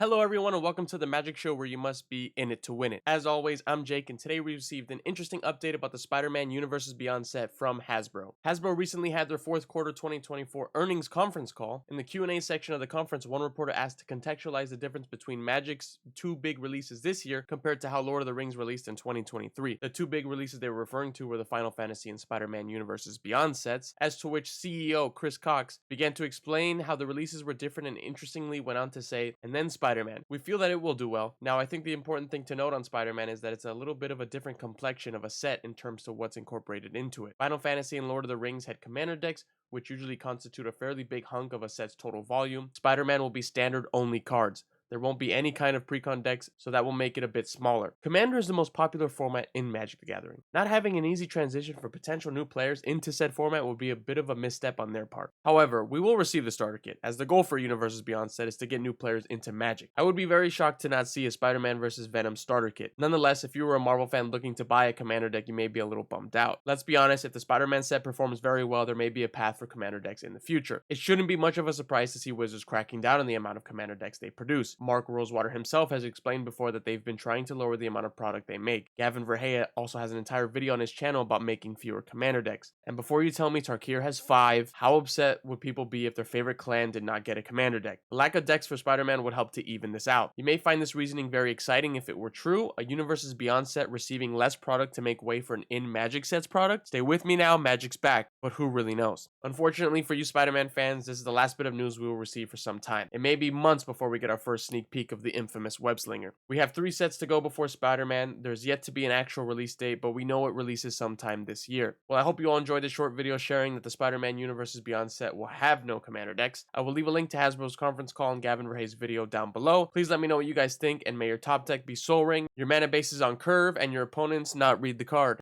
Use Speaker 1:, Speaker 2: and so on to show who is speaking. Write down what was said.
Speaker 1: Hello everyone and welcome to the Magic Show where you must be in it to win it. As always, I'm Jake and today we received an interesting update about the Spider-Man Universes Beyond set from Hasbro. Hasbro recently had their fourth quarter 2024 earnings conference call. In the Q&A section of the conference, one reporter asked to contextualize the difference between Magic's two big releases this year compared to how Lord of the Rings released in 2023. The two big releases they were referring to were the Final Fantasy and Spider-Man Universes Beyond sets, as to which CEO Chris Cox began to explain how the releases were different and interestingly went on to say, and then Spider-Man. We feel that it will do well. Now, I think the important thing to note on Spider-Man is that it's a little bit of a different complexion of a set in terms of what's incorporated into it. Final Fantasy and Lord of the Rings had commander decks, which usually constitute a fairly big hunk of a set's total volume. Spider-Man will be standard only cards. There won't be any kind of precon decks, so that will make it a bit smaller. Commander is the most popular format in Magic the Gathering. Not having an easy transition for potential new players into said format would be a bit of a misstep on their part. However, we will receive the starter kit, as the goal for Universes Beyond set is to get new players into Magic. I would be very shocked to not see a Spider-Man vs. Venom starter kit. Nonetheless, if you were a Marvel fan looking to buy a commander deck, you may be a little bummed out. Let's be honest, if the Spider-Man set performs very well, there may be a path for commander decks in the future. It shouldn't be much of a surprise to see Wizards cracking down on the amount of commander decks they produce. Mark Rosewater himself has explained before that they've been trying to lower the amount of product they make. Gavin also has an entire video on his channel about making fewer commander decks. And before you tell me Tarkir has 5, how upset would people be if their favorite clan did not get a commander deck? The lack of decks for Spider-Man would help to even this out. You may find this reasoning very exciting if it were true, a Universes Beyond set receiving less product to make way for an in-Magic sets product. Stay with me now, Magic's back, but who really knows? Unfortunately for you Spider-Man fans, this is the last bit of news we will receive for some time. It may be months before we get our first sneak peek of the infamous web slinger. We have 3 sets to go before Spider-Man. There's yet to be an actual release date, but we know it releases sometime this year. Well, I hope you all enjoyed this short video sharing that the Spider-Man Universes Beyond set will have no commander decks. I will leave a link to Hasbro's conference call and Gavin Verhey's video down below. Please let me know what you guys think, and may your top deck be Soul Ring, your mana bases on curve, and your opponents not read the card.